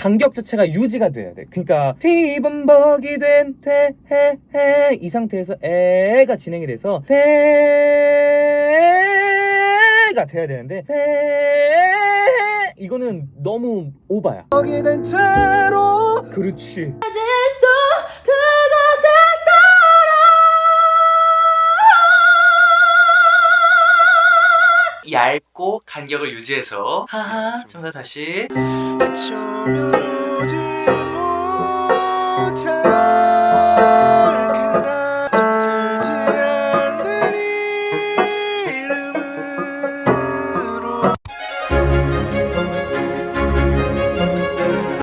간격 자체가 유지가 돼야 돼. 그러니까 뒤범벅이 된 대해해 이 상태에서 에가 진행이 돼서 대가 돼야 되는데 이거는 너무 오바야. 벅이 된 채로 그렇지. 아직도 그곳에 얇고 간격을 유지해서 하하 좀 더 다시 어쩌면 오지 못할 그날 잠들지 않는 이름으로.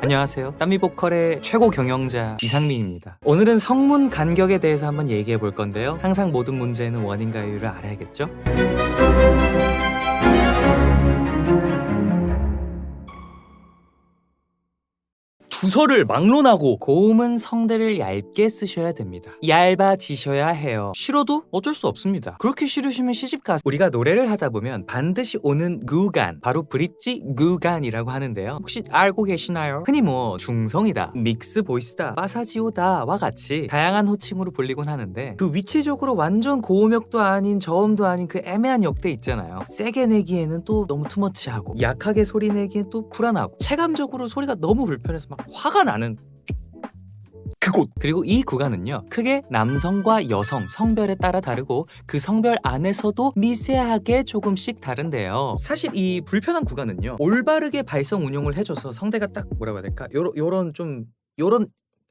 안녕하세요. 땀미 보컬의 최고 경영자 이상민입니다. 오늘은 성문 간격에 대해서 한번 얘기해 볼 건데요. 항상 모든 문제는 원인과 이유를 알아야겠죠? 주소를 막론하고 고음은 성대를 얇게 쓰셔야 됩니다. 얇아지셔야 해요. 싫어도 어쩔 수 없습니다. 그렇게 싫으시면 시집가서 우리가 노래를 하다 보면 반드시 오는 구간, 바로 브릿지 구간이라고 하는데요. 혹시 알고 계시나요? 흔히 뭐 중성이다, 믹스 보이스다, 파사지오다와 같이 다양한 호칭으로 불리곤 하는데 그 위치적으로 완전 고음역도 아닌 저음도 아닌 그 애매한 역대 있잖아요. 세게 내기에는 또 너무 투머치하고 약하게 소리 내기엔 또 불안하고 체감적으로 소리가 너무 불편해서 막 화가 나는 그곳. 그리고 이 구간은요, 크게 남성과 여성 성별에 따라 다르고 그 성별 안에서도 미세하게 조금씩 다른데요. 사실 이 불편한 구간은요, 올바르게 발성 운용을 해줘서 성대가 딱 뭐라고 해야 될까, 요런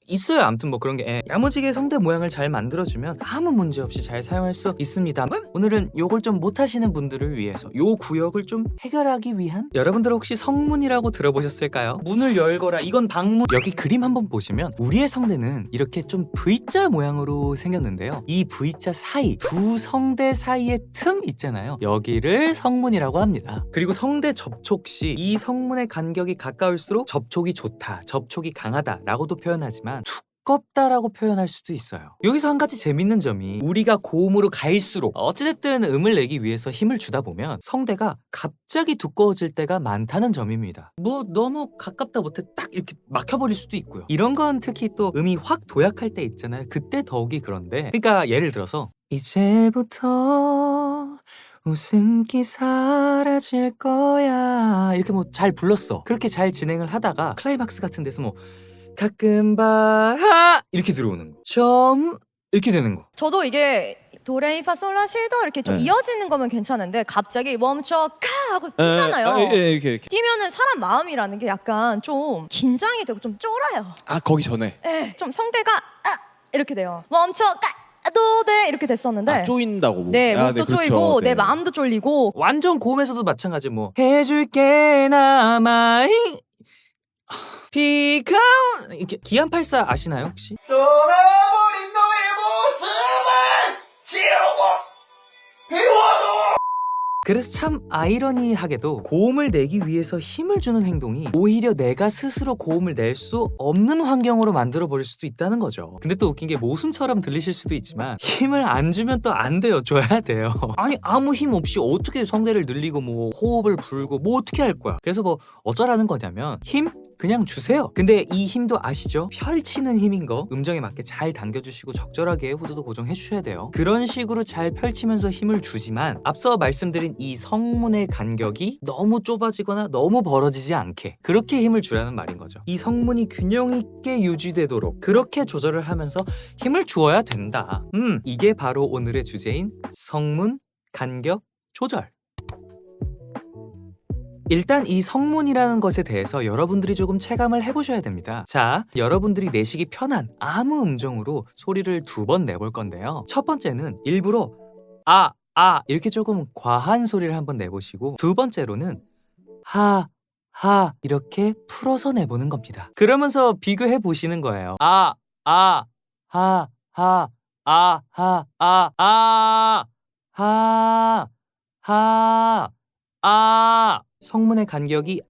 있어요. 아무튼 뭐 그런 게 야무지게 성대 모양을 잘 만들어주면 아무 문제 없이 잘 사용할 수 있습니다. 오늘은 요걸 좀 못하시는 분들을 위해서 요 구역을 좀 해결하기 위한, 여러분들 혹시 성문이라고 들어보셨을까요? 문을 열거라, 이건 방문. 여기 그림 한번 보시면 우리의 성대는 이렇게 좀 V자 모양으로 생겼는데요, 이 V자 사이, 두 성대 사이의 틈 있잖아요, 여기를 성문이라고 합니다. 그리고 성대 접촉 시 이 성문의 간격이 가까울수록 접촉이 좋다, 접촉이 강하다 라고도 표현하지만 두껍다라고 표현할 수도 있어요. 여기서 한 가지 재밌는 점이, 우리가 고음으로 갈수록 어찌됐든 음을 내기 위해서 힘을 주다 보면 성대가 갑자기 두꺼워질 때가 많다는 점입니다. 뭐 너무 가깝다 못해 딱 이렇게 막혀버릴 수도 있고요. 이런 건 특히 또 음이 확 도약할 때 있잖아요. 그때 더욱이 그런데, 그러니까 예를 들어서 이제부터 웃음기 사라질 거야 이렇게 뭐 잘 불렀어. 그렇게 잘 진행을 하다가 클라이막스 같은 데서 뭐 가끔 봐라 이렇게 들어오는 거, 점 이렇게 되는 거. 저도 이게 도레미파솔라시도 이렇게 좀 네. 이어지는 거면 괜찮은데 갑자기 멈춰 가 하고 뛰잖아요. 이렇게. 뛰면은 사람 마음이라는 게 약간 좀 긴장이 되고 좀 쫄아요. 아, 거기 전에. 예, 좀 성대가 이렇게 돼요. 멈춰 가도 돼 이렇게 됐었는데. 아, 쪼인다고. 네, 아, 목도 그렇죠. 쪼이고 네. 내 마음도 쫄리고. 완전 고음에서도 마찬가지. 뭐 해줄게 나마이 피카 이렇게 기안84 아시나요 혹시? 떠나버린 너의 모습을 지우고 비워도. 그래서 참 아이러니하게도 고음을 내기 위해서 힘을 주는 행동이 오히려 내가 스스로 고음을 낼 수 없는 환경으로 만들어버릴 수도 있다는 거죠. 근데 또 웃긴 게 모순처럼 들리실 수도 있지만 힘을 안 주면 또 안 돼요. 줘야 돼요. 아니 아무 힘 없이 어떻게 성대를 늘리고 뭐 호흡을 불고 뭐 어떻게 할 거야. 그래서 뭐 어쩌라는 거냐면 힘 그냥 주세요. 근데 이 힘도 아시죠? 펼치는 힘인 거 음정에 맞게 잘 당겨주시고 적절하게 후두도 고정해 주셔야 돼요. 그런 식으로 잘 펼치면서 힘을 주지만 앞서 말씀드린 이 성문의 간격이 너무 좁아지거나 너무 벌어지지 않게 그렇게 힘을 주라는 말인 거죠. 이 성문이 균형 있게 유지되도록 그렇게 조절을 하면서 힘을 주어야 된다. 이게 바로 오늘의 주제인 성문 간격 조절. 일단 이 성문이라는 것에 대해서 여러분들이 조금 체감을 해보셔야 됩니다. 자, 여러분들이 내시기 편한 아무 음정으로 소리를 2번 내볼 건데요. 첫 번째는 일부러 이렇게 조금 과한 소리를 한번 내보시고, 두 번째로는 하 이렇게 풀어서 내보는 겁니다. 그러면서 비교해 보시는 거예요. 성문의 간격이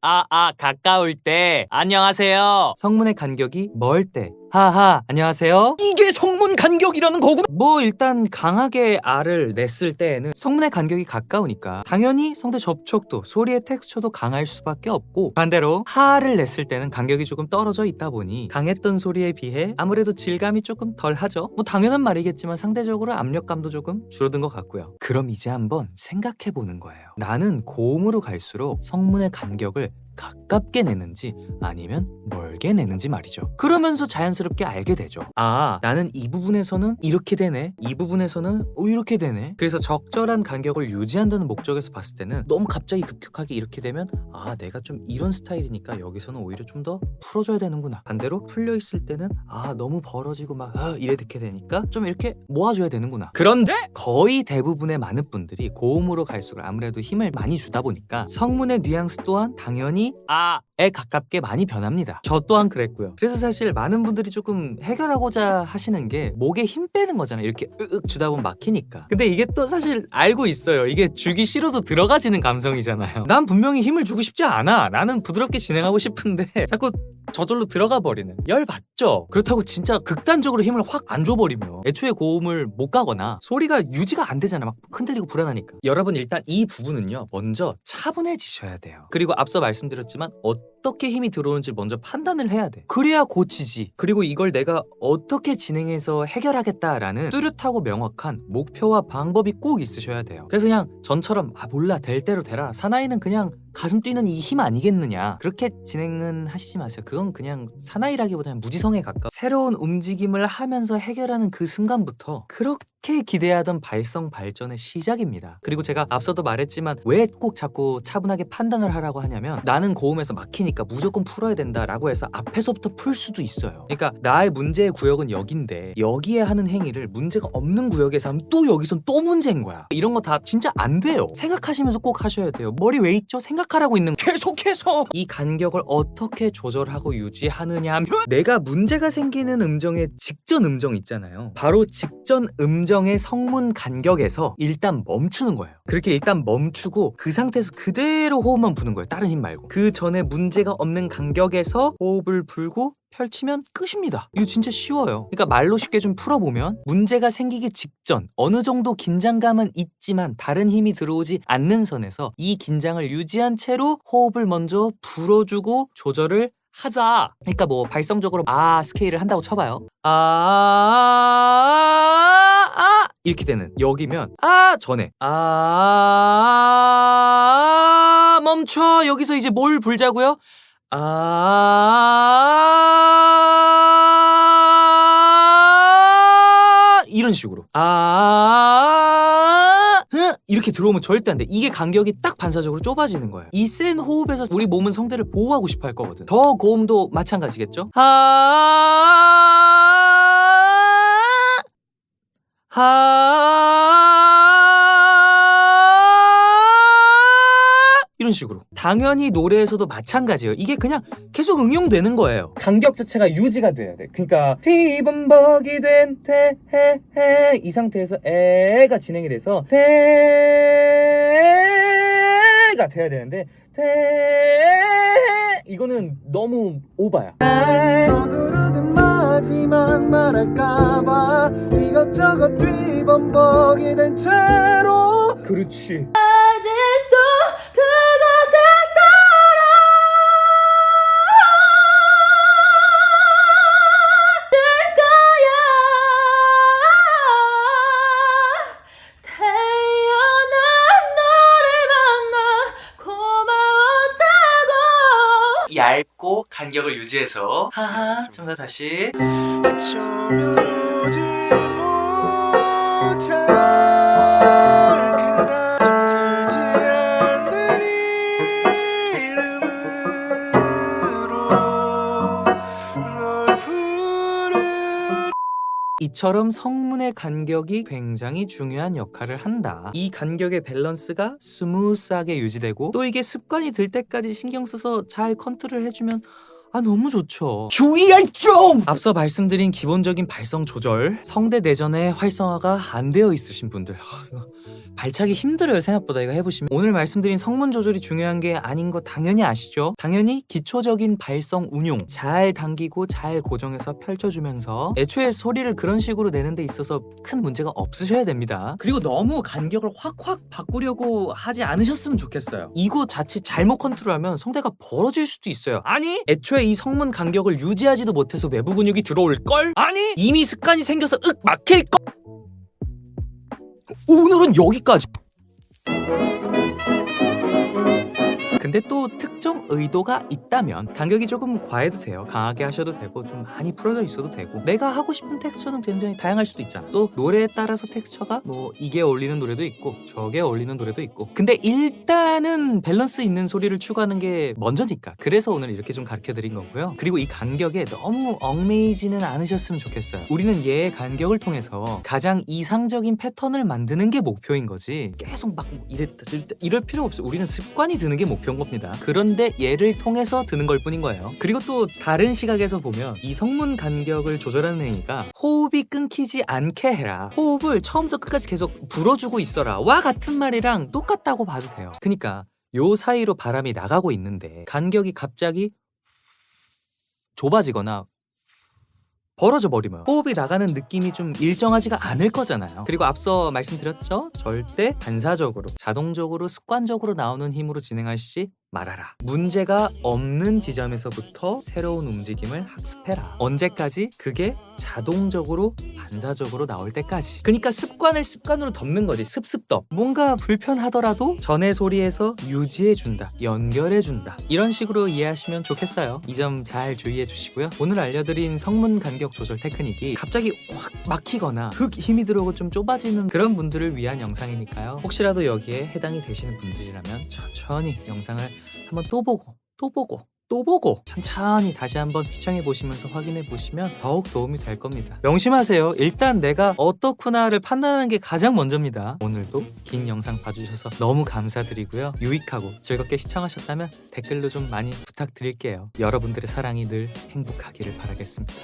가까울 때 안녕하세요. 성문의 간격이 멀 때 하하 안녕하세요. 이게 성문 성문 간격이라는 거구나. 뭐 일단 강하게 R을 냈을 때에는 성문의 간격이 가까우니까 당연히 성대 접촉도, 소리의 텍스처도 강할 수밖에 없고, 반대로 하를 냈을 때는 간격이 조금 떨어져 있다 보니 강했던 소리에 비해 아무래도 질감이 조금 덜하죠. 뭐 당연한 말이겠지만 상대적으로 압력감도 조금 줄어든 것 같고요. 그럼 이제 한번 생각해보는 거예요. 나는 고음으로 갈수록 성문의 간격을 가깝게 내는지 아니면 멀게 내는지 말이죠. 그러면서 자연스럽게 알게 되죠. 아, 나는 이 부분에서는 이렇게 되네, 이 부분에서는 이렇게 되네. 그래서 적절한 간격을 유지한다는 목적에서 봤을 때는 너무 갑자기 급격하게 이렇게 되면 아, 내가 좀 이런 스타일이니까 여기서는 오히려 좀 더 풀어줘야 되는구나. 반대로 풀려있을 때는 아, 너무 벌어지고 막 이렇게 되니까 좀 이렇게 모아줘야 되는구나. 그런데 거의 대부분의 많은 분들이 고음으로 갈수록 아무래도 힘을 많이 주다 보니까 성문의 뉘앙스 또한 당연히 아에 가깝게 많이 변합니다. 저 또한 그랬고요. 그래서 사실 많은 분들이 조금 해결하고자 하시는 게 목에 힘 빼는 거잖아요. 이렇게 으윽 주다 보면 막히니까. 근데 이게 또 사실 알고 있어요. 이게 주기 싫어도 들어가지는 감성이잖아요. 난 분명히 힘을 주고 싶지 않아. 나는 부드럽게 진행하고 싶은데 자꾸 저절로 들어가 버리는. 열 받죠? 그렇다고 진짜 극단적으로 힘을 확 안 줘버리면 애초에 고음을 못 가거나 소리가 유지가 안 되잖아. 막 흔들리고 불안하니까. 여러분 일단 이 부분은요, 먼저 차분해지셔야 돼요. 그리고 앞서 말씀드렸지만 어떻게 힘이 들어오는지 먼저 판단을 해야 돼. 그래야 고치지. 그리고 이걸 내가 어떻게 진행해서 해결하겠다라는 뚜렷하고 명확한 목표와 방법이 꼭 있으셔야 돼요. 그래서 그냥 전처럼 아 몰라 될 대로 되라, 사나이는 그냥 가슴 뛰는 이 힘 아니겠느냐, 그렇게 진행은 하시지 마세요. 그건 그냥 사나이라기보다는 무지성에 가까워. 새로운 움직임을 하면서 해결하는 그 순간부터 그렇게 기대하던 발성 발전의 시작입니다. 그리고 제가 앞서도 말했지만 왜 꼭 자꾸 차분하게 판단을 하라고 하냐면, 나는 고음에서 막히니까 무조건 풀어야 된다라고 해서 앞에서부터 풀 수도 있어요. 그러니까 나의 문제의 구역은 여긴데 여기에 하는 행위를 문제가 없는 구역에서 하면 또 여기선 또 문제인 거야. 이런 거 다 진짜 안 돼요. 생각하시면서 꼭 하셔야 돼요. 머리 왜 있죠? 생각하라고 있는 거. 계속해서 이 간격을 어떻게 조절하고 유지하느냐 하면, 내가 문제가 생기는 음정의 직전 음정 있잖아요. 바로 직전 음정의 성문 간격에서 일단 멈추는 거예요. 그렇게 일단 멈추고 그 상태에서 그대로 호흡만 부는 거예요. 다른 힘 말고. 그 전에 문제가 없는 간격에서 호흡을 불고 펼치면 끝입니다. 이거 진짜 쉬워요. 그러니까 말로 쉽게 좀 풀어보면, 문제가 생기기 직전 어느 정도 긴장감은 있지만 다른 힘이 들어오지 않는 선에서 이 긴장을 유지한 채로 호흡을 먼저 불어주고 조절을 하자. 그러니까 뭐 발성적으로 스케일을 한다고 쳐봐요. 이렇게 되는 여기면 전에 멈춰. 여기서 이제 뭘 불자고요? 이런 식으로 이렇게 들어오면 절대 안 돼. 이게 간격이 딱 반사적으로 좁아지는 거예요. 이 센 호흡에서 우리 몸은 성대를 보호하고 싶어 할 거거든. 더 고음도 마찬가지겠죠? 이런 식으로. 당연히 노래에서도 마찬가지예요. 이게 그냥 계속 응용되는 거예요. 간격 자체가 유지가 돼야 돼. 그러니까 뒤범벅이 된 태해해 이 상태에서 에가 진행이 돼서 태가 돼야 되는데 이거는 너무 오바야. 서두르는 마지막 말할까봐 이것저것 뒤범벅이 된 채로. 그렇지. 아직도 그곳에 살아들 거야. 태어난 너를 만나 고마웠다고. 얇고 간격을 유지해서 하하 좀 더 다시. 어쩌면 오지 못할 그날 잠들지 않는 이름으로 널 부르. 이처럼 성문의 간격이 굉장히 중요한 역할을 한다. 이 간격의 밸런스가 스무스하게 유지되고 또 이게 습관이 들 때까지 신경 써서 잘 컨트롤 해주면 너무 좋죠. 주의할 점! 앞서 말씀드린 기본적인 발성 조절, 성대 내전의 활성화가 안 되어 있으신 분들, 이거 발차기 힘들어요. 생각보다. 이거 해보시면 오늘 말씀드린 성문 조절이 중요한 게 아닌 거 당연히 아시죠? 당연히 기초적인 발성 운용 잘 당기고 잘 고정해서 펼쳐주면서 애초에 소리를 그런 식으로 내는 데 있어서 큰 문제가 없으셔야 됩니다. 그리고 너무 간격을 확확 바꾸려고 하지 않으셨으면 좋겠어요. 이거 자체 잘못 컨트롤하면 성대가 벌어질 수도 있어요. 아니 애초에 이 성문 간격을 유지하지도 못해서 외부 근육이 들어올걸? 아니 이미 습관이 생겨서 막힐걸? 오늘은 여기까지. 근데 또 특정 의도가 있다면 간격이 조금 과해도 돼요. 강하게 하셔도 되고 좀 많이 풀어져 있어도 되고 내가 하고 싶은 텍스처는 굉장히 다양할 수도 있잖아. 또 노래에 따라서 텍스처가 뭐 이게 어울리는 노래도 있고 저게 어울리는 노래도 있고 근데 일단은 밸런스 있는 소리를 추구하는 게 먼저니까 그래서 오늘 이렇게 좀 가르쳐 드린 거고요. 그리고 이 간격에 너무 얽매이지는 않으셨으면 좋겠어요. 우리는 얘의 간격을 통해서 가장 이상적인 패턴을 만드는 게 목표인 거지 계속 막 이랬다 저랬다 이럴 필요 없어요. 우리는 습관이 드는 게 목표인 겁니다. 그런데 얘를 통해서 드는 걸 뿐인 거예요. 그리고 또 다른 시각에서 보면 이 성문 간격을 조절하는 행위가 호흡이 끊기지 않게 해라, 호흡을 처음부터 끝까지 계속 불어주고 있어라 와 같은 말이랑 똑같다고 봐도 돼요. 그러니까 요 사이로 바람이 나가고 있는데 간격이 갑자기 좁아지거나 벌어져 버리면 호흡이 나가는 느낌이 좀 일정하지가 않을 거잖아요. 그리고 앞서 말씀드렸죠? 절대 반사적으로 자동적으로 습관적으로 나오는 힘으로 진행하시지 말아라. 문제가 없는 지점에서부터 새로운 움직임을 학습해라. 언제까지? 그게 자동적으로 반사적으로 나올 때까지. 그러니까 습관을 습관으로 덮는 거지. 습습덮. 뭔가 불편하더라도 전의 소리에서 유지해준다, 연결해준다, 이런 식으로 이해하시면 좋겠어요. 이 점 잘 주의해 주시고요. 오늘 알려드린 성문 간격 조절 테크닉이 갑자기 확 막히거나 흙 힘이 들어오고 좀 좁아지는 그런 분들을 위한 영상이니까요. 혹시라도 여기에 해당이 되시는 분들이라면 천천히 영상을 한번 또 보고 천천히 다시 한번 시청해 보시면서 확인해 보시면 더욱 도움이 될 겁니다. 명심하세요. 일단 내가 어떻구나를 판단하는 게 가장 먼저입니다. 오늘도 긴 영상 봐주셔서 너무 감사드리고요. 유익하고 즐겁게 시청하셨다면 댓글로 좀 많이 부탁드릴게요. 여러분들의 사랑이 늘 행복하기를 바라겠습니다.